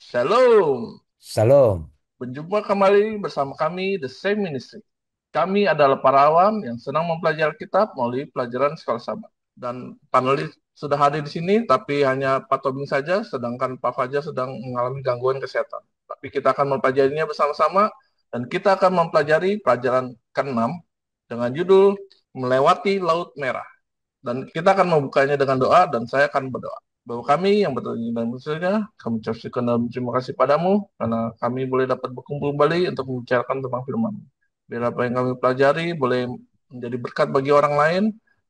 Shalom, Salam. berjumpa kembali bersama kami The Same Ministry. Kami adalah para awam yang senang mempelajari kitab melalui pelajaran sekolah sahabat. Dan panelis sudah hadir di sini, tapi hanya Pak Tobing saja, sedangkan Pak Fajar sedang mengalami gangguan kesehatan. Tapi kita akan mempelajarinya bersama-sama, dan kita akan mempelajari pelajaran ke-6 dengan judul Melewati Laut Merah. Dan kita akan membukanya dengan doa dan saya akan berdoa. Bahwa kami yang berada di dalam surga, kami ucapkan dalam terima kasih padamu karena kami boleh dapat berkumpul kembali untuk membicarakan tentang firman. Biar apa yang kami pelajari boleh menjadi berkat bagi orang lain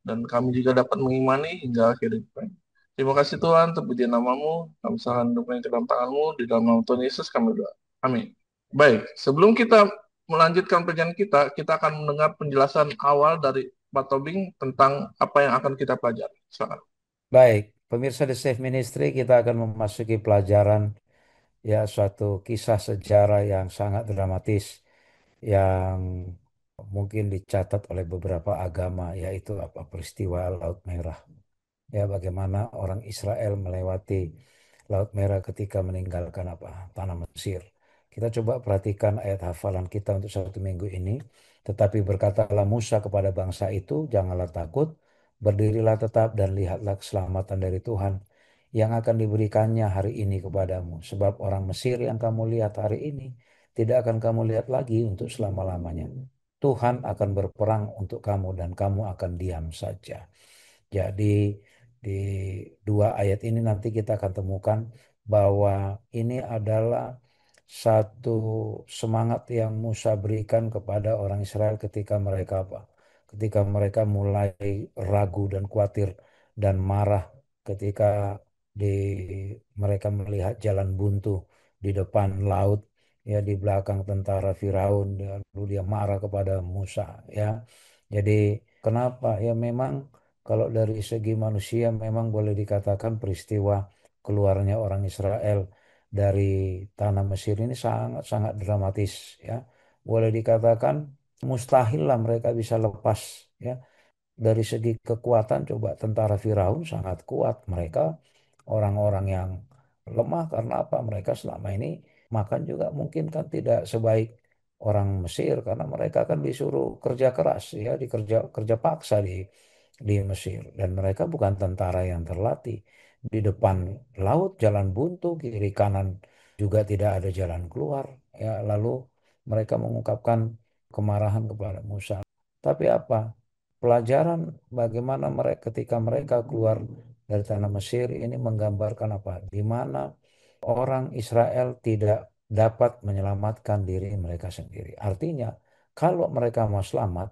dan kami juga dapat mengimani hingga akhir hidup. Terima kasih Tuhan, terpuji namamu, kami serahkan hidup ke dalam tanganmu, di dalam nama Tuhan Yesus kami berdoa. Amin. Baik, sebelum kita melanjutkan perjalanan kita akan mendengar penjelasan awal dari Pak Tobing tentang apa yang akan kita pelajari. Silakan. Baik, pemirsa The Safe Ministry, kita akan memasuki pelajaran ya suatu kisah sejarah yang sangat dramatis yang mungkin dicatat oleh beberapa agama, yaitu apa peristiwa Laut Merah. Ya, bagaimana orang Israel melewati Laut Merah ketika meninggalkan apa tanah Mesir. Kita coba perhatikan ayat hafalan kita untuk satu minggu ini. Tetapi berkatalah Musa kepada bangsa itu, janganlah takut, berdirilah tetap dan lihatlah keselamatan dari Tuhan yang akan diberikannya hari ini kepadamu. Sebab orang Mesir yang kamu lihat hari ini tidak akan kamu lihat lagi untuk selama-lamanya. Tuhan akan berperang untuk kamu dan kamu akan diam saja. Jadi di dua ayat ini nanti kita akan temukan bahwa ini adalah satu semangat yang Musa berikan kepada orang Israel ketika mereka apa? Ketika mereka mulai ragu dan khawatir dan marah ketika di mereka melihat jalan buntu di depan laut, ya di belakang tentara Firaun, lalu dia marah kepada Musa, ya. Jadi kenapa? Ya memang kalau dari segi manusia memang boleh dikatakan peristiwa keluarnya orang Israel dari tanah Mesir ini sangat-sangat dramatis, ya. Boleh dikatakan mustahil lah mereka bisa lepas, ya. Dari segi kekuatan coba tentara Firaun sangat kuat. Mereka orang-orang yang lemah karena apa? Mereka selama ini makan juga mungkin kan tidak sebaik orang Mesir karena mereka kan disuruh kerja keras, ya, dikerja kerja paksa di Mesir, dan mereka bukan tentara yang terlatih. Di depan laut jalan buntu, kiri kanan juga tidak ada jalan keluar, ya. Lalu mereka mengungkapkan kemarahan kepada Musa. Tapi apa? Pelajaran bagaimana mereka ketika mereka keluar dari tanah Mesir ini menggambarkan apa? Di mana orang Israel tidak dapat menyelamatkan diri mereka sendiri. Artinya, kalau mereka mau selamat,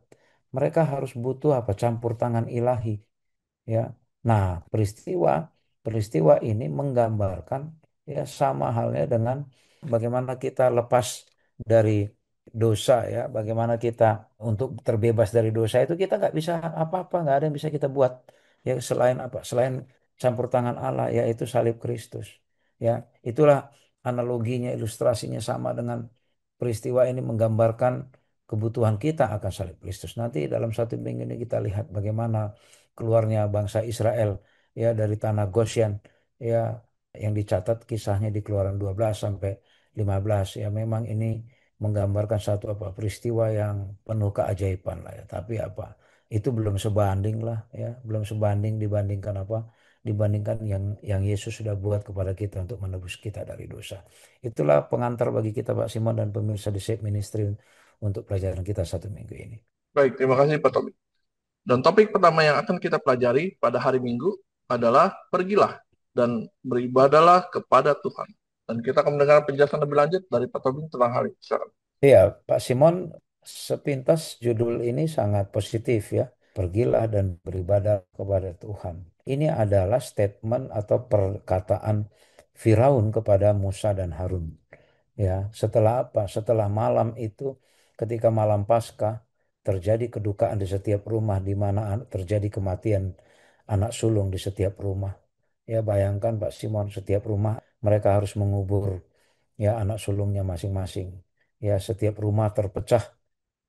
mereka harus butuh apa? Campur tangan ilahi, ya. Nah, peristiwa peristiwa ini menggambarkan ya sama halnya dengan bagaimana kita lepas dari dosa, ya, bagaimana kita untuk terbebas dari dosa itu kita nggak bisa apa-apa, nggak ada yang bisa kita buat, ya, selain apa, selain campur tangan Allah, yaitu salib Kristus, ya. Itulah analoginya, ilustrasinya sama dengan peristiwa ini menggambarkan kebutuhan kita akan salib Kristus. Nanti dalam satu minggu ini kita lihat bagaimana keluarnya bangsa Israel, ya, dari tanah Goshen, ya, yang dicatat kisahnya di Keluaran 12 sampai 15, ya. Memang ini menggambarkan satu apa peristiwa yang penuh keajaiban lah, ya. Tapi apa itu belum sebanding lah, ya, belum sebanding dibandingkan apa, dibandingkan yang Yesus sudah buat kepada kita untuk menebus kita dari dosa. Itulah pengantar bagi kita Pak Simon dan pemirsa di Shape Ministry untuk pelajaran kita satu minggu ini. Baik, terima kasih Pak Tobing. Dan topik pertama yang akan kita pelajari pada hari Minggu adalah pergilah dan beribadalah kepada Tuhan. Dan kita akan mendengar penjelasan lebih lanjut dari Pak Tobing tentang hal ini. Silakan. Iya, Pak Simon, sepintas judul ini sangat positif, ya. Pergilah dan beribadah kepada Tuhan. Ini adalah statement atau perkataan Firaun kepada Musa dan Harun. Ya, setelah apa? Setelah malam itu, ketika malam Paskah, terjadi kedukaan di setiap rumah di mana terjadi kematian anak sulung di setiap rumah. Ya, bayangkan Pak Simon, setiap rumah mereka harus mengubur, ya, anak sulungnya masing-masing. Ya, setiap rumah terpecah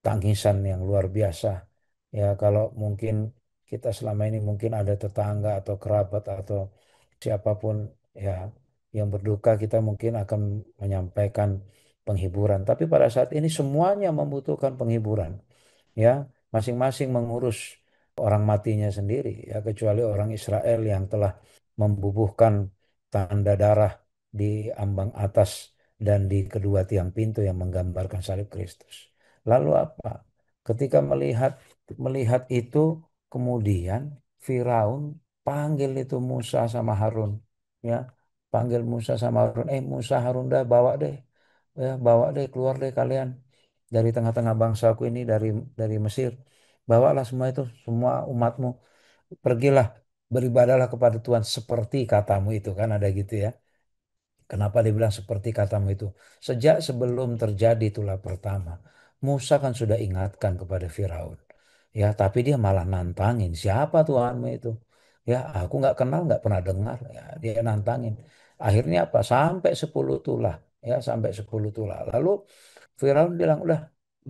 tangisan yang luar biasa. Ya, kalau mungkin kita selama ini mungkin ada tetangga atau kerabat atau siapapun, ya, yang berduka kita mungkin akan menyampaikan penghiburan. Tapi pada saat ini semuanya membutuhkan penghiburan. Ya, masing-masing mengurus orang matinya sendiri. Ya, kecuali orang Israel yang telah membubuhkan tanda darah di ambang atas dan di kedua tiang pintu yang menggambarkan salib Kristus. Lalu apa? Ketika melihat melihat itu, kemudian Firaun panggil itu Musa sama Harun, ya, panggil Musa sama Harun, Musa, Harun, dah bawa deh, ya, bawa deh, keluar deh kalian dari tengah-tengah bangsaku ini, dari Mesir, bawalah semua itu, semua umatmu, pergilah beribadahlah kepada Tuhan seperti katamu itu, kan ada gitu ya. Kenapa dibilang seperti katamu itu? Sejak sebelum terjadi itulah pertama, Musa kan sudah ingatkan kepada Firaun. Ya, tapi dia malah nantangin. Siapa Tuhanmu itu? Ya, aku nggak kenal, nggak pernah dengar. Ya, dia nantangin. Akhirnya apa? Sampai 10 tulah. Ya, sampai 10 tulah. Lalu Firaun bilang, udah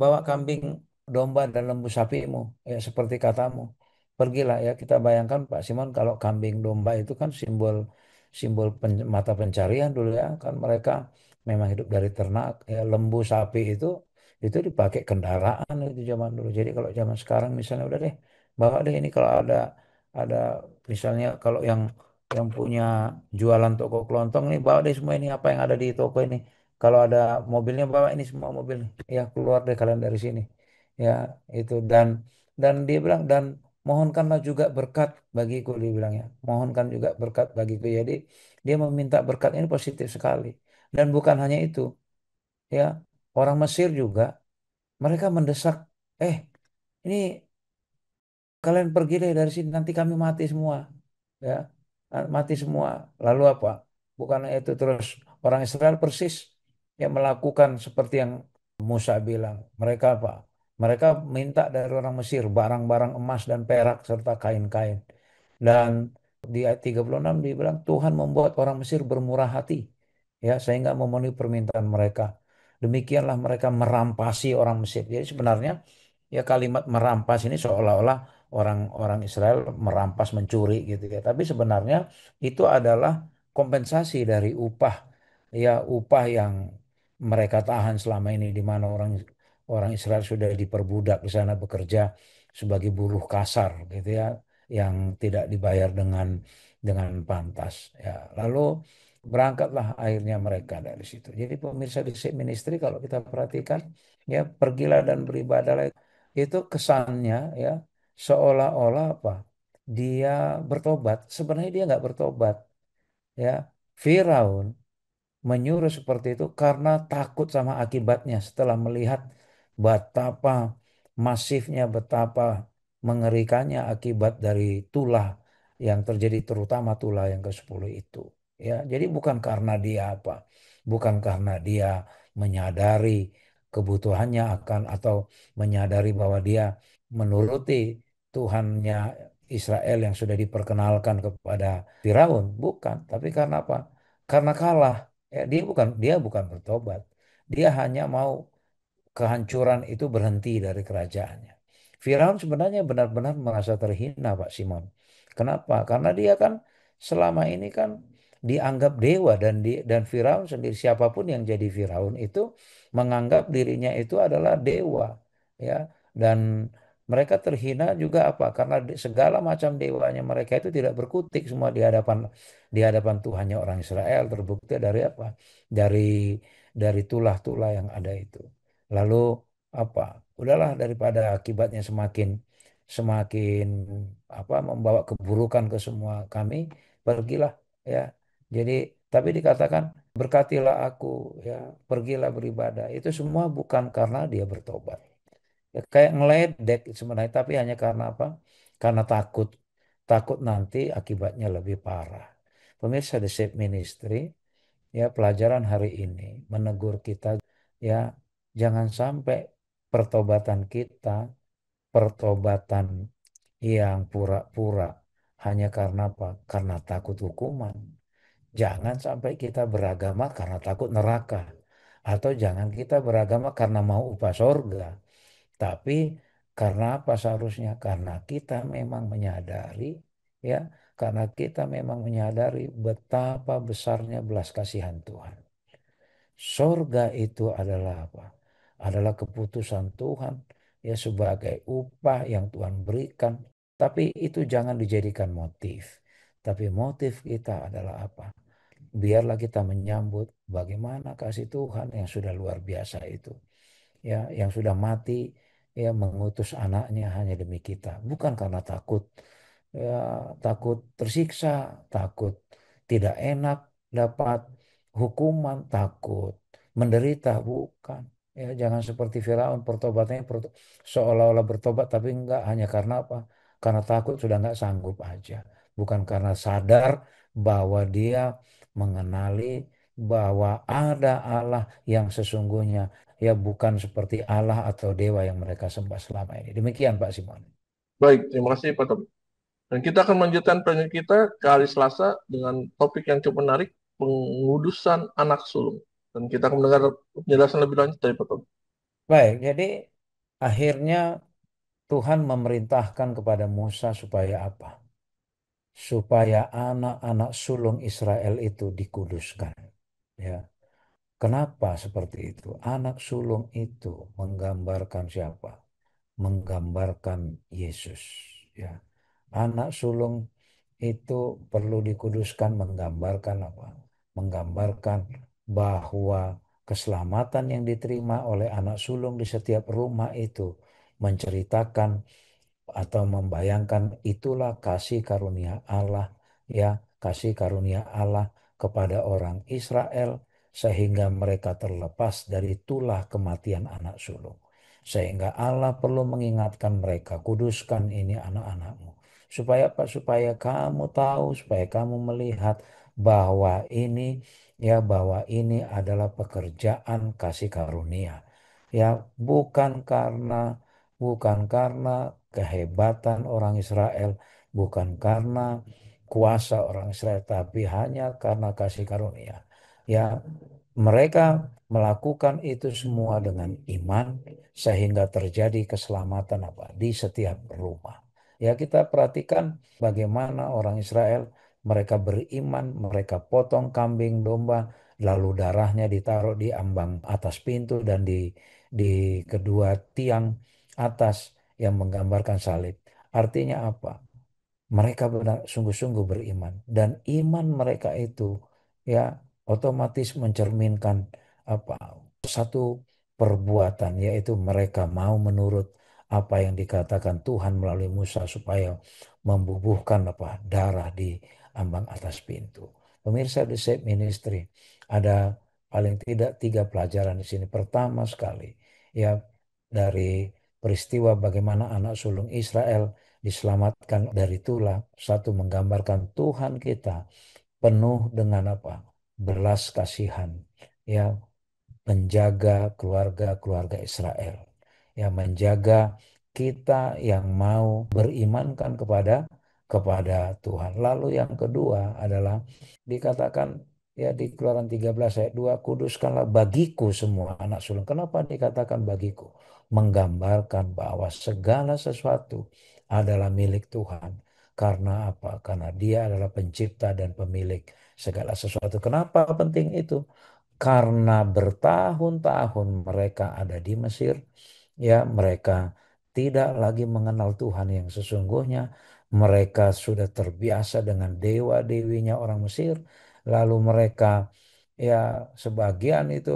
bawa kambing, domba dan lembu sapimu. Ya, seperti katamu. Pergilah ya, kita bayangkan Pak Simon, kalau kambing domba itu kan simbol simbol mata pencarian dulu ya, kan mereka memang hidup dari ternak. Ya, lembu sapi itu dipakai kendaraan itu zaman dulu. Jadi kalau zaman sekarang misalnya udah deh, bawa deh ini, kalau ada misalnya, kalau yang punya jualan toko kelontong nih, bawa deh semua ini apa yang ada di toko ini. Kalau ada mobilnya, bawa ini semua mobil. Ya, keluar deh kalian dari sini. Ya, itu, dan dia bilang, dan mohonkanlah juga berkat bagiku, dia bilang ya. Mohonkan juga berkat bagiku. Jadi dia meminta berkat, ini positif sekali. Dan bukan hanya itu, ya, orang Mesir juga mereka mendesak, eh ini kalian pergi deh dari sini, nanti kami mati semua, ya, mati semua. Lalu apa? Bukan itu, terus orang Israel persis yang melakukan seperti yang Musa bilang. Mereka apa? Mereka minta dari orang Mesir barang-barang emas dan perak serta kain-kain. Dan di ayat 36 dibilang Tuhan membuat orang Mesir bermurah hati, ya, sehingga memenuhi permintaan mereka. Demikianlah mereka merampasi orang Mesir. Jadi sebenarnya ya, kalimat merampas ini seolah-olah orang-orang Israel merampas, mencuri gitu ya. Tapi sebenarnya itu adalah kompensasi dari upah, ya, upah yang mereka tahan selama ini, di mana orang orang Israel sudah diperbudak di sana, bekerja sebagai buruh kasar gitu ya, yang tidak dibayar dengan pantas ya. Lalu berangkatlah akhirnya mereka dari situ. Jadi pemirsa di ministry, kalau kita perhatikan ya, pergilah dan beribadahlah, itu kesannya ya seolah-olah apa, dia bertobat. Sebenarnya dia nggak bertobat, ya. Firaun menyuruh seperti itu karena takut sama akibatnya, setelah melihat betapa masifnya, betapa mengerikannya akibat dari tulah yang terjadi, terutama tulah yang ke-10 itu. Ya, jadi bukan karena dia apa, bukan karena dia menyadari kebutuhannya akan, atau menyadari bahwa dia menuruti Tuhannya Israel yang sudah diperkenalkan kepada Firaun, bukan, tapi karena apa? Karena kalah. Ya, dia bukan bertobat. Dia hanya mau kehancuran itu berhenti dari kerajaannya. Firaun sebenarnya benar-benar merasa terhina, Pak Simon. Kenapa? Karena dia kan selama ini kan dianggap dewa, dan Firaun sendiri, siapapun yang jadi Firaun itu menganggap dirinya itu adalah dewa, ya. Dan mereka terhina juga apa? Karena segala macam dewanya mereka itu tidak berkutik semua di hadapan Tuhannya orang Israel. Terbukti dari apa? Dari tulah-tulah yang ada itu. Lalu apa? Udahlah, daripada akibatnya semakin semakin apa, membawa keburukan ke semua kami, pergilah ya. Jadi tapi dikatakan, berkatilah aku, ya, pergilah beribadah. Itu semua bukan karena dia bertobat. Ya, kayak ngeledek sebenarnya, tapi hanya karena apa? Karena takut. Takut nanti akibatnya lebih parah. Pemirsa The Shape Ministry, ya, pelajaran hari ini menegur kita, ya, jangan sampai pertobatan kita pertobatan yang pura-pura, hanya karena apa? Karena takut hukuman. Jangan sampai kita beragama karena takut neraka, atau jangan kita beragama karena mau upah sorga. Tapi karena apa seharusnya? Karena kita memang menyadari, ya, Karena kita memang menyadari betapa besarnya belas kasihan Tuhan. Sorga itu adalah apa? Adalah keputusan Tuhan ya sebagai upah yang Tuhan berikan. Tapi itu jangan dijadikan motif. Tapi motif kita adalah apa? Biarlah kita menyambut bagaimana kasih Tuhan yang sudah luar biasa itu. Ya, yang sudah mati ya mengutus anaknya hanya demi kita. Bukan karena takut ya takut tersiksa, takut tidak enak dapat hukuman, takut menderita, bukan. Ya, jangan seperti Firaun pertobatannya seolah-olah bertobat tapi enggak hanya karena apa? Karena takut sudah enggak sanggup aja. Bukan karena sadar bahwa dia mengenali bahwa ada Allah yang sesungguhnya ya bukan seperti Allah atau dewa yang mereka sembah selama ini. Demikian Pak Simon. Baik, terima kasih Pak Tom. Dan kita akan melanjutkan pertanyaan kita ke hari Selasa dengan topik yang cukup menarik, pengudusan anak sulung. Dan kita akan mendengar penjelasan lebih lanjut dari Pak Tom. Baik, jadi akhirnya Tuhan memerintahkan kepada Musa supaya apa? Supaya anak-anak sulung Israel itu dikuduskan. Ya, kenapa seperti itu? Anak sulung itu menggambarkan siapa? Menggambarkan Yesus. Ya, anak sulung itu perlu dikuduskan menggambarkan apa? Menggambarkan bahwa keselamatan yang diterima oleh anak sulung di setiap rumah itu menceritakan atau membayangkan itulah kasih karunia Allah ya kasih karunia Allah kepada orang Israel sehingga mereka terlepas dari tulah kematian anak sulung sehingga Allah perlu mengingatkan mereka kuduskan ini anak-anakmu supaya apa supaya kamu tahu supaya kamu melihat bahwa ini adalah pekerjaan kasih karunia ya bukan karena kehebatan orang Israel, bukan karena kuasa orang Israel, tapi hanya karena kasih karunia. Ya, mereka melakukan itu semua dengan iman sehingga terjadi keselamatan apa di setiap rumah. Ya, kita perhatikan bagaimana orang Israel mereka beriman, mereka potong kambing domba, lalu darahnya ditaruh di ambang atas pintu dan di kedua tiang atas yang menggambarkan salib. Artinya apa? Mereka benar sungguh-sungguh beriman dan iman mereka itu ya otomatis mencerminkan apa? Satu perbuatan yaitu mereka mau menurut apa yang dikatakan Tuhan melalui Musa supaya membubuhkan apa darah di ambang atas pintu. Pemirsa di Save Ministry ada paling tidak tiga pelajaran di sini. Pertama sekali ya dari peristiwa bagaimana anak sulung Israel diselamatkan dari tulah. Satu menggambarkan Tuhan kita penuh dengan apa? Belas kasihan. Ya, menjaga keluarga-keluarga Israel. Ya, menjaga kita yang mau berimankan kepada Tuhan. Lalu yang kedua adalah dikatakan ya di Keluaran 13 ayat 2 kuduskanlah bagiku semua anak sulung. Kenapa dikatakan bagiku? Menggambarkan bahwa segala sesuatu adalah milik Tuhan. Karena apa? Karena Dia adalah pencipta dan pemilik segala sesuatu. Kenapa penting itu? Karena bertahun-tahun mereka ada di Mesir, ya mereka tidak lagi mengenal Tuhan yang sesungguhnya. Mereka sudah terbiasa dengan dewa-dewinya orang Mesir, lalu mereka ya sebagian itu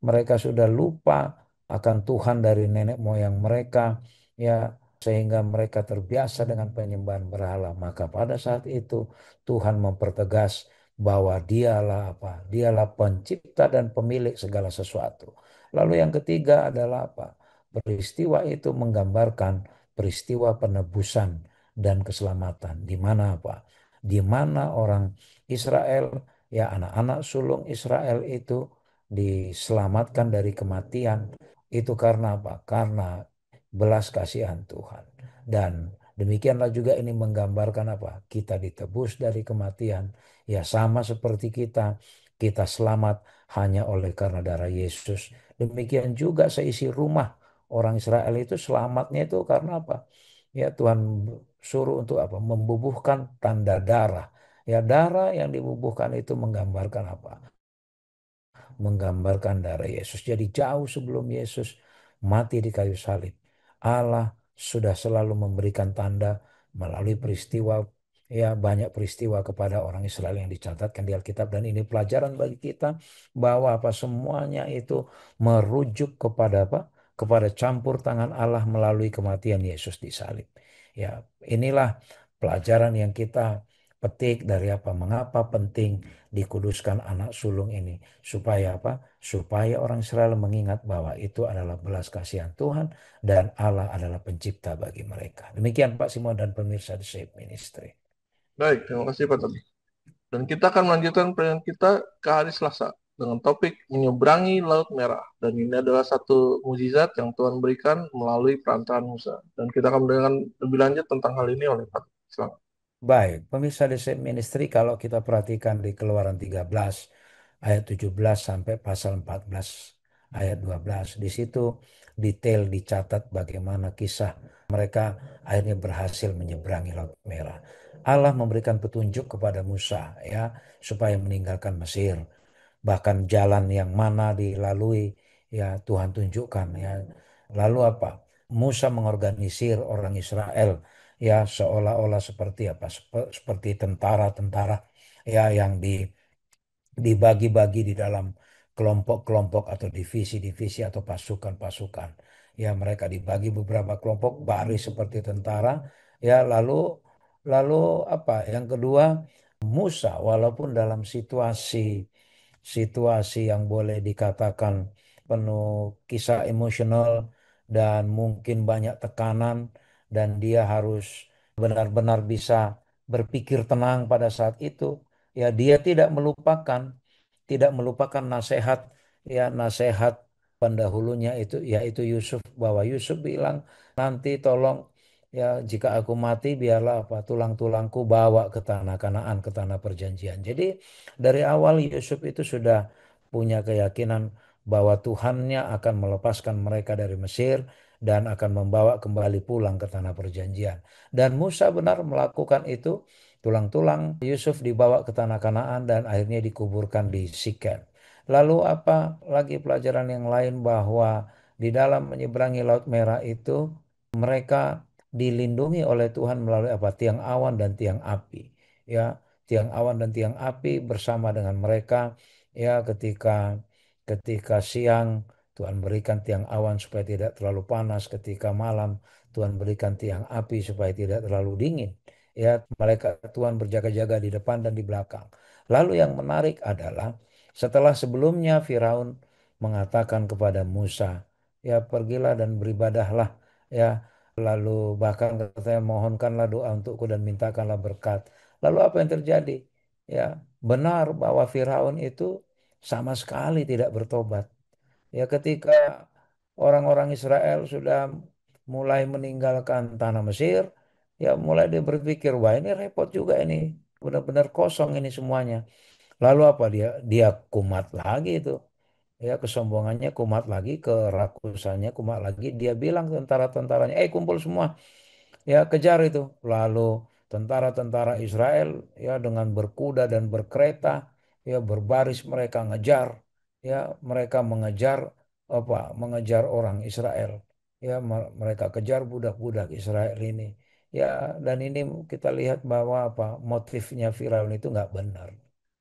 mereka sudah lupa akan Tuhan dari nenek moyang mereka, ya sehingga mereka terbiasa dengan penyembahan berhala. Maka pada saat itu Tuhan mempertegas bahwa dialah apa? Dialah pencipta dan pemilik segala sesuatu. Lalu yang ketiga adalah apa? Peristiwa itu menggambarkan peristiwa penebusan dan keselamatan. Di mana apa? Di mana orang Israel, ya anak-anak sulung Israel itu diselamatkan dari kematian. Itu karena apa? Karena belas kasihan Tuhan. Dan demikianlah juga ini menggambarkan apa? Kita ditebus dari kematian. Ya sama seperti kita selamat hanya oleh karena darah Yesus. Demikian juga seisi rumah orang Israel itu selamatnya itu karena apa? Ya Tuhan suruh untuk apa? Membubuhkan tanda darah. Ya, darah yang dibubuhkan itu menggambarkan apa? Menggambarkan darah Yesus. Jadi jauh sebelum Yesus mati di kayu salib, Allah sudah selalu memberikan tanda melalui peristiwa, ya banyak peristiwa kepada orang Israel yang dicatatkan di Alkitab, dan ini pelajaran bagi kita bahwa apa semuanya itu merujuk kepada apa? Kepada campur tangan Allah melalui kematian Yesus di salib. Ya, inilah pelajaran yang kita petik dari apa? Mengapa penting dikuduskan anak sulung ini. Supaya apa? Supaya orang Israel mengingat bahwa itu adalah belas kasihan Tuhan dan Allah adalah pencipta bagi mereka. Demikian Pak Simon dan pemirsa The Shape Ministry. Baik, terima kasih Pak Tony. Dan kita akan melanjutkan perjalanan kita ke hari Selasa dengan topik menyeberangi Laut Merah. Dan ini adalah satu mukjizat yang Tuhan berikan melalui perantaraan Musa. Dan kita akan mendengar lebih lanjut tentang hal ini oleh Pak. Selamat. Baik, pemirsa The Shape Ministry, kalau kita perhatikan di Keluaran 13 ayat 17 sampai pasal 14 ayat 12, di situ detail dicatat bagaimana kisah mereka akhirnya berhasil menyeberangi Laut Merah. Allah memberikan petunjuk kepada Musa ya supaya meninggalkan Mesir. Bahkan jalan yang mana dilalui ya Tuhan tunjukkan ya. Lalu apa? Musa mengorganisir orang Israel ya seolah-olah seperti apa? Seperti tentara-tentara ya yang dibagi-bagi di dalam kelompok-kelompok atau divisi-divisi atau pasukan-pasukan. Ya, mereka dibagi beberapa kelompok baris seperti tentara. Ya, lalu apa? Yang kedua, Musa walaupun dalam situasi yang boleh dikatakan penuh kisah emosional dan mungkin banyak tekanan, dan dia harus benar-benar bisa berpikir tenang pada saat itu. Ya, dia tidak melupakan nasihat, ya nasihat pendahulunya itu yaitu Yusuf, bahwa Yusuf bilang, nanti tolong ya jika aku mati biarlah apa tulang-tulangku bawa ke tanah Kanaan, ke tanah perjanjian. Jadi dari awal Yusuf itu sudah punya keyakinan bahwa Tuhannya akan melepaskan mereka dari Mesir dan akan membawa kembali pulang ke tanah perjanjian. Dan Musa benar melakukan itu. Tulang-tulang Yusuf dibawa ke tanah Kanaan dan akhirnya dikuburkan di Sikem. Lalu apa lagi pelajaran yang lain, bahwa di dalam menyeberangi Laut Merah itu mereka dilindungi oleh Tuhan melalui apa? Tiang awan dan tiang api. Ya, tiang awan dan tiang api bersama dengan mereka ya ketika ketika siang Tuhan berikan tiang awan supaya tidak terlalu panas, ketika malam Tuhan berikan tiang api supaya tidak terlalu dingin. Ya, malaikat Tuhan berjaga-jaga di depan dan di belakang. Lalu yang menarik adalah setelah sebelumnya Firaun mengatakan kepada Musa, ya pergilah dan beribadahlah, ya. Lalu bahkan katanya mohonkanlah doa untukku dan mintakanlah berkat. Lalu apa yang terjadi? Ya, benar bahwa Firaun itu sama sekali tidak bertobat. Ya, ketika orang-orang Israel sudah mulai meninggalkan tanah Mesir, ya mulai dia berpikir, wah ini repot juga ini, benar-benar kosong ini semuanya. Lalu apa dia? Dia kumat lagi itu. Ya, kesombongannya kumat lagi, kerakusannya kumat lagi. Dia bilang ke tentara-tentaranya, kumpul semua. Ya, kejar itu. Lalu tentara-tentara Israel ya dengan berkuda dan berkereta ya berbaris mereka ngejar. Ya, mereka mengejar apa? Mengejar orang Israel. Ya, mereka kejar budak-budak Israel ini. Ya, dan ini kita lihat bahwa apa? Motifnya Firaun itu nggak benar.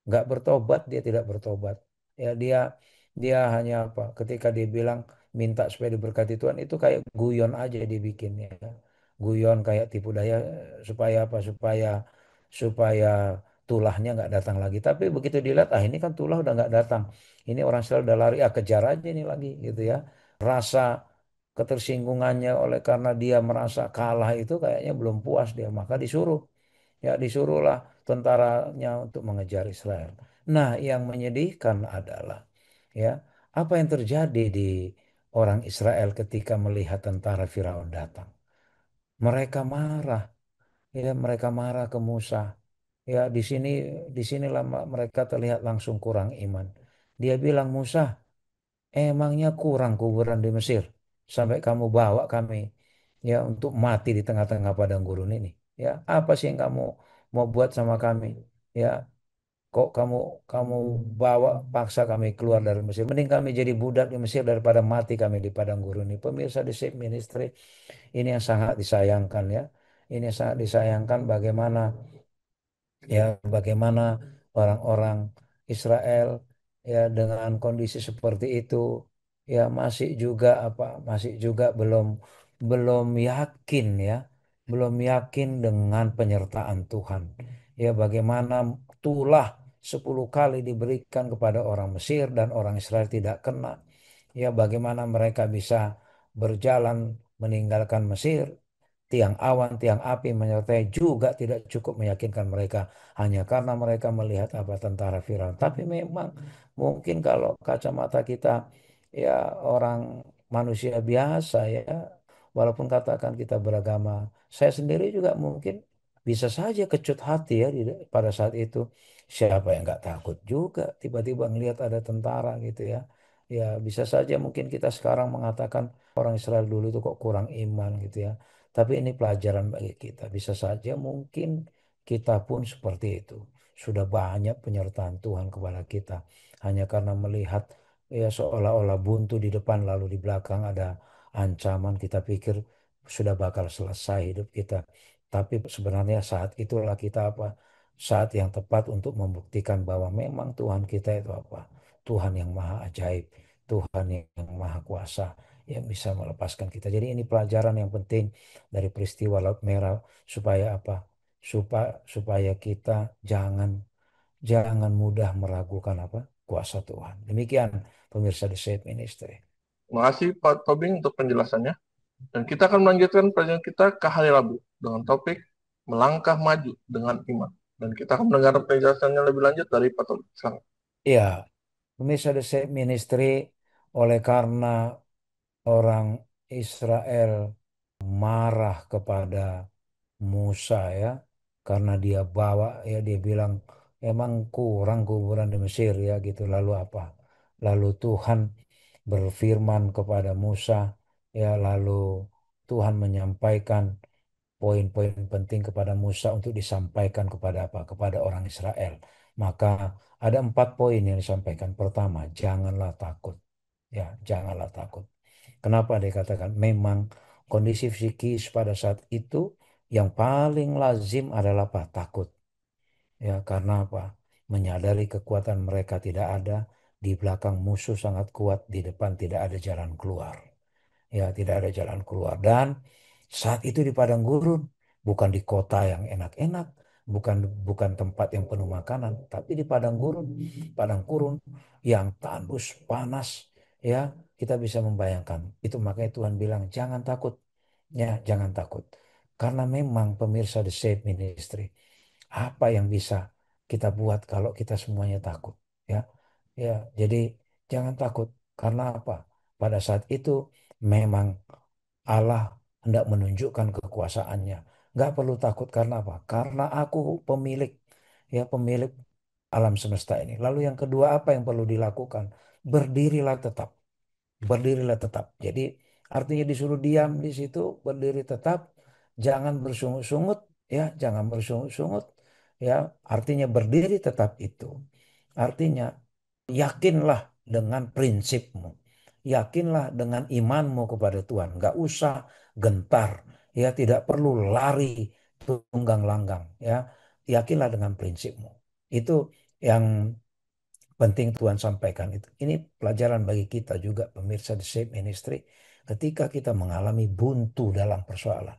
Nggak bertobat, dia tidak bertobat. Ya, dia dia hanya apa? Ketika dia bilang minta supaya diberkati Tuhan, itu kayak guyon aja dibikinnya, guyon kayak tipu daya supaya apa, supaya tulahnya nggak datang lagi. Tapi begitu dilihat, ini kan tulah udah nggak datang, ini orang Israel udah lari, kejar aja ini lagi gitu ya. Rasa ketersinggungannya oleh karena dia merasa kalah itu kayaknya belum puas dia, maka disuruhlah tentaranya untuk mengejar Israel. Nah, yang menyedihkan adalah ya apa yang terjadi di orang Israel ketika melihat tentara Firaun datang. Mereka marah, ya mereka marah ke Musa. Ya, disinilah mereka terlihat langsung kurang iman. Dia bilang, Musa, emangnya kurang kuburan di Mesir sampai kamu bawa kami ya untuk mati di tengah-tengah padang gurun ini. Ya, apa sih yang kamu mau buat sama kami? Ya, kok kamu kamu bawa paksa kami keluar dari Mesir? Mending kami jadi budak di Mesir daripada mati kami di padang gurun ini. Pemirsa di Save Ministry, ini yang sangat disayangkan ya. Ini yang sangat disayangkan bagaimana ya bagaimana orang-orang Israel ya dengan kondisi seperti itu ya masih juga belum belum yakin ya belum yakin dengan penyertaan Tuhan ya bagaimana tulah 10 kali diberikan kepada orang Mesir dan orang Israel tidak kena ya bagaimana mereka bisa berjalan meninggalkan Mesir. Tiang awan, tiang api menyertai juga tidak cukup meyakinkan mereka hanya karena mereka melihat apa tentara Firaun. Tapi memang mungkin kalau kacamata kita ya orang manusia biasa ya, walaupun katakan kita beragama, saya sendiri juga mungkin bisa saja kecut hati ya pada saat itu. Siapa yang nggak takut juga tiba-tiba ngelihat ada tentara gitu ya. Ya bisa saja mungkin kita sekarang mengatakan orang Israel dulu itu kok kurang iman gitu ya. Tapi ini pelajaran bagi kita. Bisa saja mungkin kita pun seperti itu. Sudah banyak penyertaan Tuhan kepada kita. Hanya karena melihat ya seolah-olah buntu di depan lalu di belakang ada ancaman kita pikir sudah bakal selesai hidup kita. Tapi sebenarnya saat itulah kita apa? Saat yang tepat untuk membuktikan bahwa memang Tuhan kita itu apa? Tuhan yang maha ajaib. Tuhan yang maha kuasa yang bisa melepaskan kita. Jadi ini pelajaran yang penting dari peristiwa Laut Merah supaya apa? Supaya kita jangan jangan mudah meragukan apa? Kuasa Tuhan. Demikian pemirsa The Safe Ministry. Terima kasih Pak Tobing untuk penjelasannya. Dan kita akan melanjutkan perjalanan kita ke hari Rabu dengan topik melangkah maju dengan iman. Dan kita akan mendengar penjelasannya lebih lanjut dari Pak Tobing. Silakan. Ya, pemirsa The Safe Ministry oleh karena orang Israel marah kepada Musa ya karena dia bawa ya dia bilang emang kurang kuburan di Mesir ya gitu lalu apa lalu Tuhan berfirman kepada Musa ya lalu Tuhan menyampaikan poin-poin penting kepada Musa untuk disampaikan kepada apa kepada orang Israel maka ada 4 poin yang disampaikan pertama janganlah takut ya janganlah takut. Kenapa dikatakan memang kondisi psikis pada saat itu yang paling lazim adalah apa? Takut. Ya, karena apa? Menyadari kekuatan mereka tidak ada, di belakang musuh sangat kuat, di depan tidak ada jalan keluar. Ya, tidak ada jalan keluar. Dan saat itu di padang gurun, bukan di kota yang enak-enak, bukan bukan tempat yang penuh makanan, tapi di padang gurun yang tandus, panas, ya, kita bisa membayangkan. Itu makanya Tuhan bilang, jangan takut, ya, jangan takut. Karena memang pemirsa The Safe Ministry, apa yang bisa kita buat kalau kita semuanya takut, ya, ya, jadi jangan takut. Karena apa? Pada saat itu memang Allah hendak menunjukkan kekuasaannya. Nggak perlu takut karena apa? Karena aku pemilik, ya pemilik alam semesta ini. Lalu yang kedua apa yang perlu dilakukan? Berdirilah tetap, berdirilah tetap. Jadi artinya disuruh diam di situ, berdiri tetap, jangan bersungut-sungut, ya jangan bersungut-sungut, ya artinya berdiri tetap itu. Artinya yakinlah dengan prinsipmu. Yakinlah dengan imanmu kepada Tuhan. Nggak usah gentar. Ya, tidak perlu lari tunggang langgang. Ya, yakinlah dengan prinsipmu. Itu yang penting Tuhan sampaikan itu. Ini pelajaran bagi kita juga pemirsa The Shape Ministry. Ketika kita mengalami buntu dalam persoalan.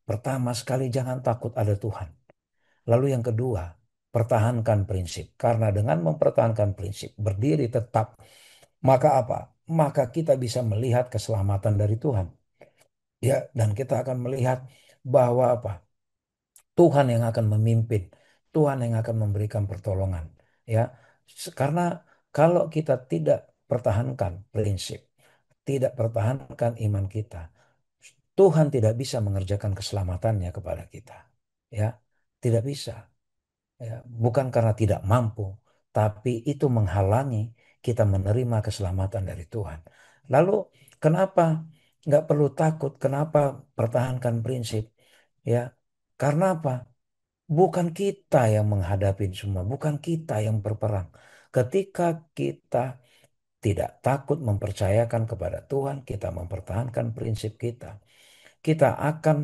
Pertama sekali jangan takut ada Tuhan. Lalu yang kedua, pertahankan prinsip. Karena dengan mempertahankan prinsip, berdiri tetap, maka apa? Maka kita bisa melihat keselamatan dari Tuhan. Ya, dan kita akan melihat bahwa apa? Tuhan yang akan memimpin, Tuhan yang akan memberikan pertolongan. Ya, karena kalau kita tidak pertahankan prinsip, tidak pertahankan iman kita, Tuhan tidak bisa mengerjakan keselamatannya kepada kita. Ya, tidak bisa. Ya, bukan karena tidak mampu, tapi itu menghalangi kita menerima keselamatan dari Tuhan. Lalu kenapa nggak perlu takut? Kenapa pertahankan prinsip? Ya, Karena apa? Bukan kita yang menghadapi semua, bukan kita yang berperang. Ketika kita tidak takut mempercayakan kepada Tuhan, kita mempertahankan prinsip kita, kita akan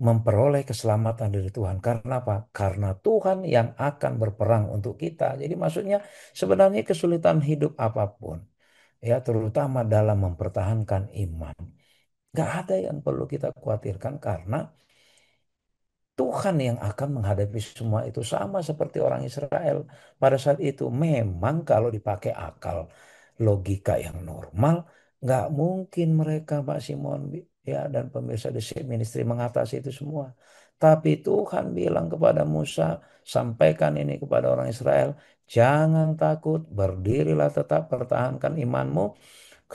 memperoleh keselamatan dari Tuhan. Karena apa? Karena Tuhan yang akan berperang untuk kita. Jadi maksudnya sebenarnya kesulitan hidup apapun, ya terutama dalam mempertahankan iman, nggak ada yang perlu kita khawatirkan karena Tuhan yang akan menghadapi semua itu sama seperti orang Israel. Pada saat itu memang kalau dipakai akal logika yang normal, nggak mungkin mereka Pak Simon ya dan pemirsa The Shape Ministry mengatasi itu semua. Tapi Tuhan bilang kepada Musa, sampaikan ini kepada orang Israel, jangan takut, berdirilah tetap, pertahankan imanmu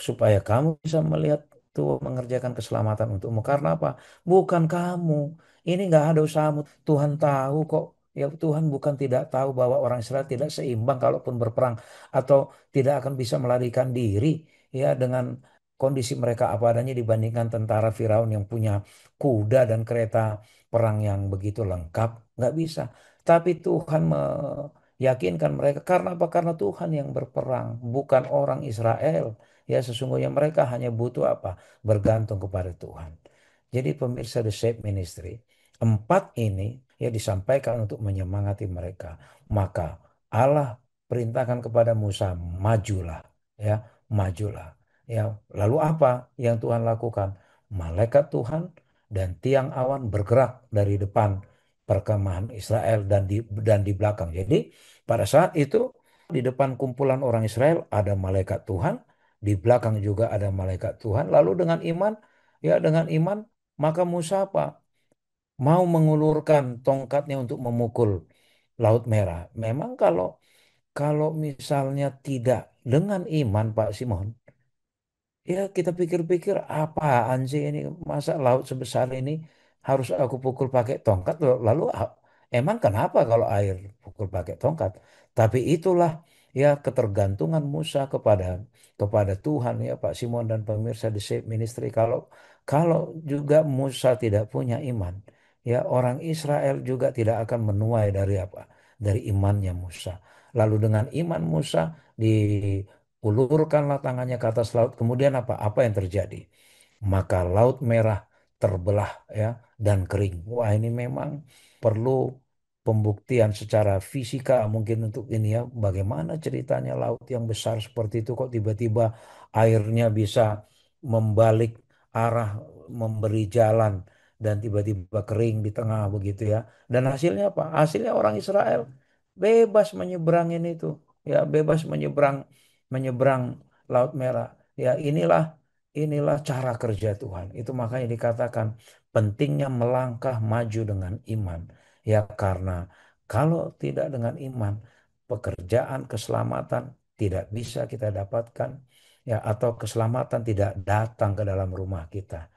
supaya kamu bisa melihat Tuhan mengerjakan keselamatan untukmu. Karena apa? Bukan kamu. Ini nggak ada usahamu. Tuhan tahu kok. Ya Tuhan bukan tidak tahu bahwa orang Israel tidak seimbang kalaupun berperang atau tidak akan bisa melarikan diri ya dengan kondisi mereka apa adanya dibandingkan tentara Firaun yang punya kuda dan kereta perang yang begitu lengkap. Nggak bisa. Tapi Tuhan meyakinkan mereka karena apa? Karena Tuhan yang berperang, bukan orang Israel. Ya sesungguhnya mereka hanya butuh apa? Bergantung kepada Tuhan. Jadi pemirsa The Shape Ministry, empat ini ya disampaikan untuk menyemangati mereka. Maka Allah perintahkan kepada Musa, majulah, ya, majulah. Ya, lalu apa yang Tuhan lakukan? Malaikat Tuhan dan tiang awan bergerak dari depan perkemahan Israel dan di belakang. Jadi pada saat itu di depan kumpulan orang Israel ada malaikat Tuhan, di belakang juga ada malaikat Tuhan. Lalu dengan iman, ya dengan iman, maka Musa apa? Mau mengulurkan tongkatnya untuk memukul Laut Merah. Memang kalau kalau misalnya tidak dengan iman Pak Simon, ya kita pikir-pikir apaan sih ini masa laut sebesar ini harus aku pukul pakai tongkat lalu emang kenapa kalau air pukul pakai tongkat? Tapi itulah ya ketergantungan Musa kepada Tuhan ya Pak Simon dan pemirsa di Shape Ministry kalau kalau juga Musa tidak punya iman ya orang Israel juga tidak akan menuai dari apa? Dari imannya Musa. Lalu dengan iman Musa di ulurkanlah tangannya ke atas laut. Kemudian apa? Apa yang terjadi? Maka laut merah terbelah ya dan kering. Wah, ini memang perlu pembuktian secara fisika mungkin untuk ini ya. Bagaimana ceritanya laut yang besar seperti itu kok tiba-tiba airnya bisa membalik arah memberi jalan dan tiba-tiba kering di tengah begitu ya. Dan hasilnya apa? Hasilnya orang Israel bebas menyeberangin itu ya, bebas menyeberang Laut Merah. Ya inilah cara kerja Tuhan. Itu makanya dikatakan pentingnya melangkah maju dengan iman. Ya karena kalau tidak dengan iman, pekerjaan keselamatan tidak bisa kita dapatkan. Ya atau keselamatan tidak datang ke dalam rumah kita.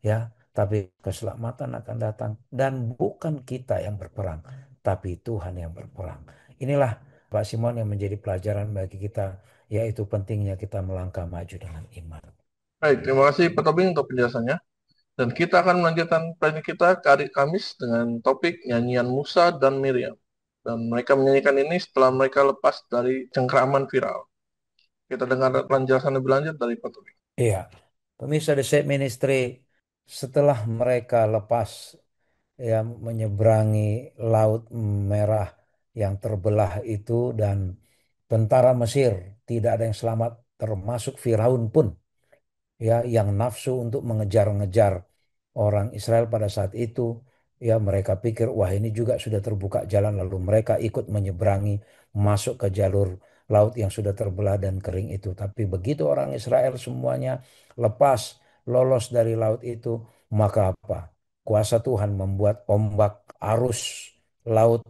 Ya, tapi keselamatan akan datang dan bukan kita yang berperang, tapi Tuhan yang berperang. Inilah Pak Simon yang menjadi pelajaran bagi kita, yaitu pentingnya kita melangkah maju dengan iman. Baik, terima kasih Pak Tobing untuk penjelasannya. Dan kita akan melanjutkan pelajaran kita ke hari Kamis dengan topik nyanyian Musa dan Miriam. Dan mereka menyanyikan ini setelah mereka lepas dari cengkraman viral. Kita dengar penjelasan lebih lanjut dari Pak Tobing. Iya, pemirsa The Shape Ministry, setelah mereka lepas ya menyeberangi Laut Merah yang terbelah itu dan tentara Mesir tidak ada yang selamat termasuk Firaun pun ya yang nafsu untuk mengejar-ngejar orang Israel pada saat itu ya mereka pikir wah ini juga sudah terbuka jalan lalu mereka ikut menyeberangi masuk ke jalur laut yang sudah terbelah dan kering itu tapi begitu orang Israel semuanya lepas lolos dari laut itu maka apa kuasa Tuhan membuat ombak arus laut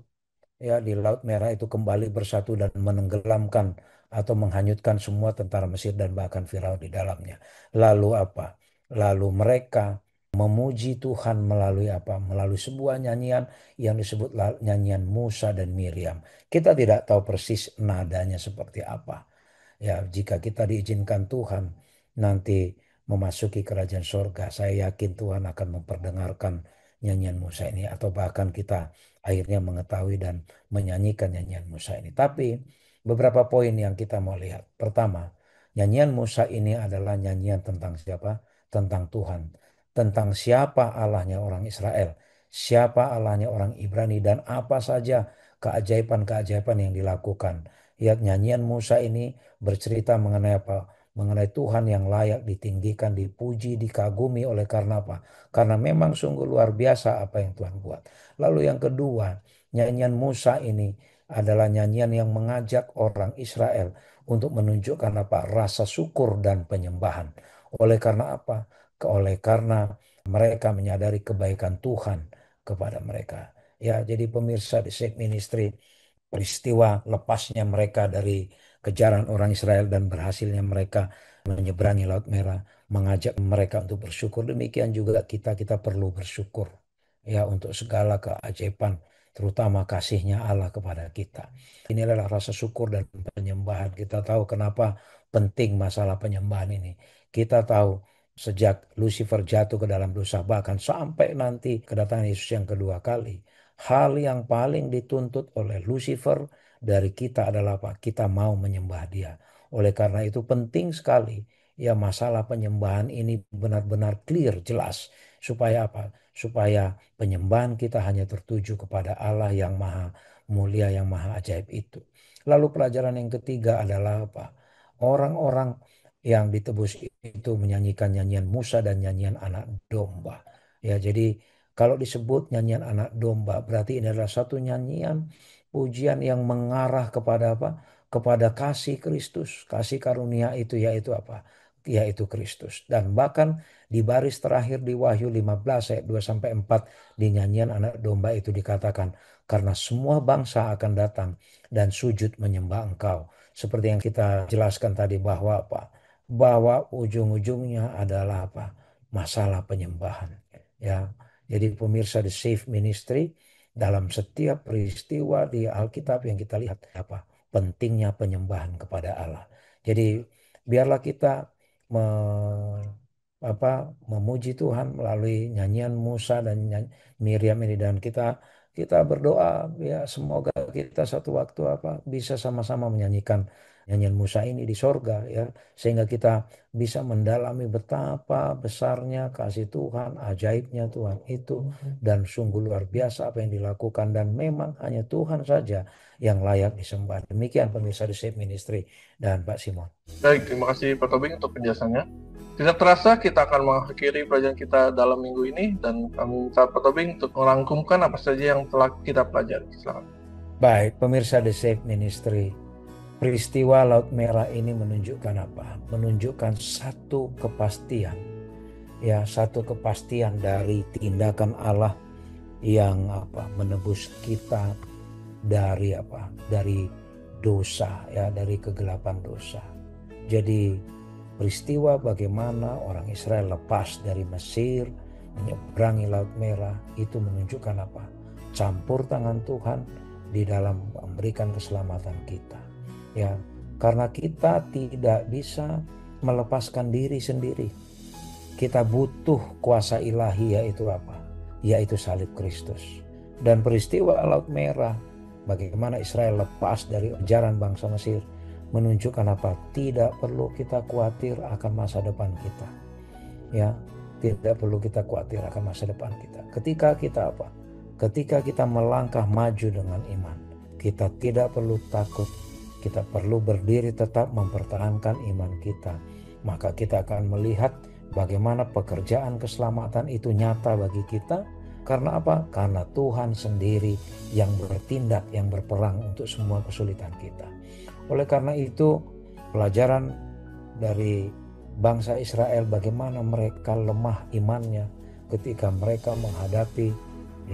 ya di Laut Merah itu kembali bersatu dan menenggelamkan atau menghanyutkan semua tentara Mesir dan bahkan Firaun di dalamnya. Lalu apa? Lalu mereka memuji Tuhan melalui apa? Melalui sebuah nyanyian yang disebut nyanyian Musa dan Miriam. Kita tidak tahu persis nadanya seperti apa. Ya, jika kita diizinkan Tuhan nanti memasuki kerajaan sorga, saya yakin Tuhan akan memperdengarkan nyanyian Musa ini, atau bahkan kita akhirnya mengetahui dan menyanyikan nyanyian Musa ini. Tapi beberapa poin yang kita mau lihat. Pertama, nyanyian Musa ini adalah nyanyian tentang siapa? Tentang Tuhan. Tentang siapa Allahnya orang Israel, siapa Allahnya orang Ibrani, dan apa saja keajaiban-keajaiban yang dilakukan. Ya, nyanyian Musa ini bercerita mengenai apa? Mengenai Tuhan yang layak ditinggikan, dipuji, dikagumi. Oleh karena apa? Karena memang sungguh luar biasa apa yang Tuhan buat. Lalu yang kedua, nyanyian Musa ini adalah nyanyian yang mengajak orang Israel untuk menunjukkan apa? Rasa syukur dan penyembahan. Oleh karena apa? Oleh karena mereka menyadari kebaikan Tuhan kepada mereka. Ya, jadi pemirsa di Save Ministry, peristiwa lepasnya mereka dari kejaran orang Israel dan berhasilnya mereka menyeberangi Laut Merah mengajak mereka untuk bersyukur. Demikian juga kita perlu bersyukur ya untuk segala keajaiban, terutama kasihnya Allah kepada kita. Ini adalah rasa syukur dan penyembahan. Kita tahu kenapa penting masalah penyembahan ini. Kita tahu sejak Lucifer jatuh ke dalam dosa, bahkan sampai nanti kedatangan Yesus yang kedua kali, hal yang paling dituntut oleh Lucifer dari kita adalah apa? Kita mau menyembah dia. Oleh karena itu penting sekali ya masalah penyembahan ini benar-benar clear, jelas. Supaya apa? Supaya penyembahan kita hanya tertuju kepada Allah yang maha mulia, yang maha ajaib itu. Lalu pelajaran yang ketiga adalah apa? Orang-orang yang ditebus itu menyanyikan nyanyian Musa dan nyanyian anak domba. Ya, jadi kalau disebut nyanyian anak domba, berarti ini adalah satu nyanyian pujian yang mengarah kepada apa? Kepada kasih Kristus. Kasih karunia itu yaitu apa? Yaitu Kristus. Dan bahkan di baris terakhir di Wahyu 15 ayat 2 sampai 4 di nyanyian anak domba itu dikatakan, karena semua bangsa akan datang dan sujud menyembah Engkau. Seperti yang kita jelaskan tadi bahwa apa? Bahwa ujung-ujungnya adalah apa? Masalah penyembahan. Ya, jadi pemirsa di Save Ministry, dalam setiap peristiwa di Alkitab yang kita lihat apa? Pentingnya penyembahan kepada Allah. Jadi biarlah kita memuji Tuhan melalui nyanyian Musa dan Miriam ini, dan kita berdoa ya semoga kita satu waktu bisa sama-sama menyanyikan nyanyian Musa ini di sorga ya, sehingga kita bisa mendalami betapa besarnya kasih Tuhan, ajaibnya Tuhan itu, dan sungguh luar biasa apa yang dilakukan, dan memang hanya Tuhan saja yang layak disembah. Demikian pemirsa di Save Ministry dan Pak Simon. Baik, terima kasih Pak Tobing untuk penjelasannya. Tidak terasa kita akan mengakhiri pelajaran kita dalam minggu ini, dan kami minta Pak Tobing untuk merangkumkan apa saja yang telah kita pelajari. Silakan. Baik, pemirsa The Save Ministry, peristiwa Laut Merah ini menunjukkan apa? Menunjukkan satu kepastian. Ya, satu kepastian dari tindakan Allah yang menebus kita dari Dari dosa ya, dari kegelapan dosa. Jadi peristiwa bagaimana orang Israel lepas dari Mesir, menyeberangi Laut Merah, itu menunjukkan apa? Campur tangan Tuhan di dalam memberikan keselamatan kita. Ya, karena kita tidak bisa melepaskan diri sendiri. Kita butuh kuasa ilahi, yaitu apa? Yaitu salib Kristus. Dan peristiwa Laut Merah, bagaimana Israel lepas dari ajaran bangsa Mesir, menunjukkan apa? Tidak perlu kita khawatir akan masa depan kita. Ya, tidak perlu kita khawatir akan masa depan kita. Ketika kita melangkah maju dengan iman, kita tidak perlu takut. Kita perlu berdiri tetap mempertahankan iman kita. Maka kita akan melihat bagaimana pekerjaan keselamatan itu nyata bagi kita. Karena apa? Karena Tuhan sendiri yang bertindak, yang berperang untuk semua kesulitan kita. Oleh karena itu, pelajaran dari bangsa Israel bagaimana mereka lemah imannya ketika mereka menghadapi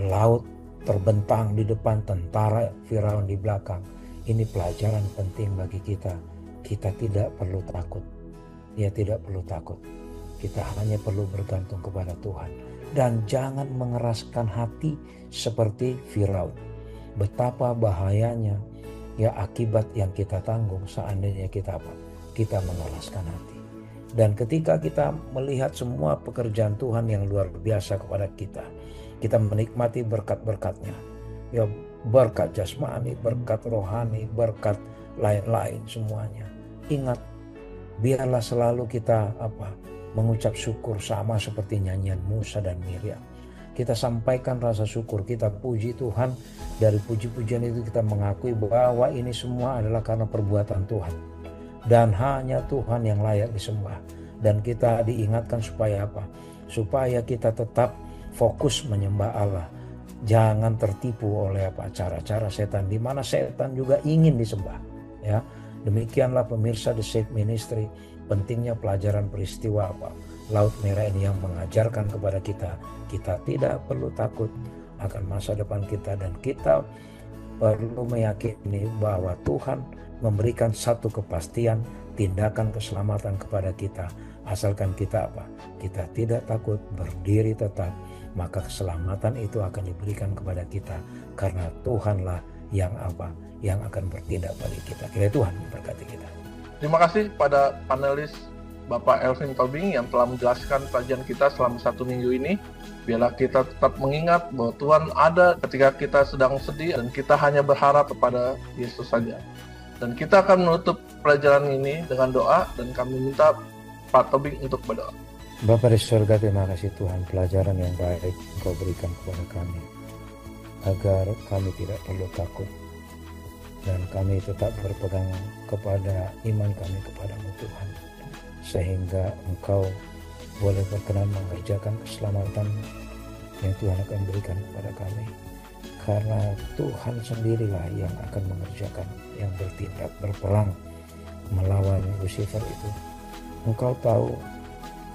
laut terbentang di depan, tentara Firaun di belakang. Ini pelajaran penting bagi kita. Kita tidak perlu takut. Ya, tidak perlu takut. Kita hanya perlu bergantung kepada Tuhan. Dan jangan mengeraskan hati seperti Firaun. Betapa bahayanya ya akibat yang kita tanggung seandainya kita mengeraskan hati. Dan ketika kita melihat semua pekerjaan Tuhan yang luar biasa kepada kita, kita menikmati berkat-berkatnya. Ya, berkat jasmani, berkat rohani, berkat lain-lain semuanya. Ingat, biarlah selalu kita mengucap syukur sama seperti nyanyian Musa dan Miriam. Kita sampaikan rasa syukur, kita puji Tuhan. Dari puji-pujian itu kita mengakui bahwa ini semua adalah karena perbuatan Tuhan. Dan hanya Tuhan yang layak disembah. Dan kita diingatkan supaya supaya kita tetap fokus menyembah Allah. Jangan tertipu oleh cara-cara setan, di mana setan juga ingin disembah. Ya, demikianlah pemirsa The Safe Ministry, pentingnya pelajaran peristiwa Laut Merah ini yang mengajarkan kepada kita tidak perlu takut akan masa depan kita, dan kita perlu meyakini bahwa Tuhan memberikan satu kepastian tindakan keselamatan kepada kita, asalkan kita kita tidak takut, berdiri tetap, maka keselamatan itu akan diberikan kepada kita, karena Tuhanlah yang yang akan bertindak bagi kita. Kiranya Tuhan memberkati kita. Terima kasih pada panelis Bapak Elvin Tobing yang telah menjelaskan pelajaran kita selama 1 minggu ini. Biarlah kita tetap mengingat bahwa Tuhan ada ketika kita sedang sedih, dan kita hanya berharap kepada Yesus saja. Dan kita akan menutup pelajaran ini dengan doa, dan kami minta Pak Tobing untuk berdoa. Bapa di surga, terima kasih Tuhan, pelajaran yang baik Engkau berikan kepada kami, agar kami tidak perlu takut, dan kami tetap berpegang kepada iman kami kepadamu Tuhan, sehingga Engkau boleh berkenan mengerjakan keselamatan yang Tuhan akan berikan kepada kami. Karena Tuhan sendirilah yang akan mengerjakan, yang bertindak, berperang melawan Lucifer itu. Engkau tahu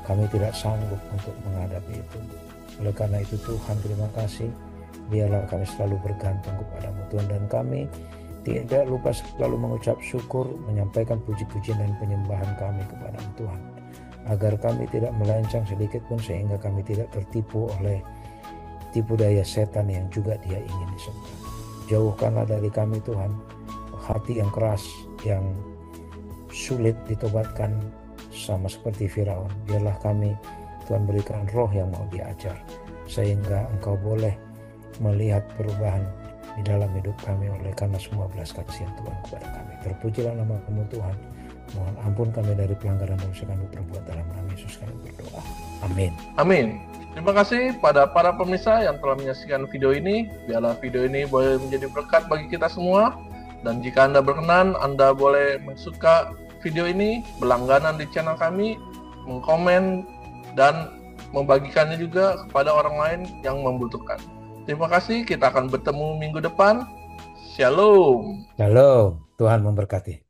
kami tidak sanggup untuk menghadapi itu. Oleh karena itu Tuhan, terima kasih. Biarlah kami selalu bergantung kepadamu Tuhan, dan kami tidak lupa selalu mengucap syukur, menyampaikan puji-pujian dan penyembahan kami kepadamu Tuhan, agar kami tidak melencang sedikit pun, sehingga kami tidak tertipu oleh tipu daya setan yang juga dia ingin disembah. Jauhkanlah dari kami Tuhan hati yang keras, yang sulit ditobatkan, sama seperti Firaun. Biarlah kami Tuhan berikan roh yang mau diajar, sehingga Engkau boleh melihat perubahan di dalam hidup kami oleh karena semua belas kasihan Tuhan kepada kami. Terpujilah nama-Mu Tuhan. Mohon ampun kami dari pelanggaran dosa kami perbuat, dalam nama Yesus kami berdoa. Amin. Amin. Terima kasih pada para pemirsa yang telah menyaksikan video ini. Biarlah video ini boleh menjadi berkat bagi kita semua. Dan jika Anda berkenan, Anda boleh mensuka video ini, berlangganan di channel kami, mengkomen, dan membagikannya juga kepada orang lain yang membutuhkan. Terima kasih, kita akan bertemu minggu depan. Shalom. Shalom, Tuhan memberkati.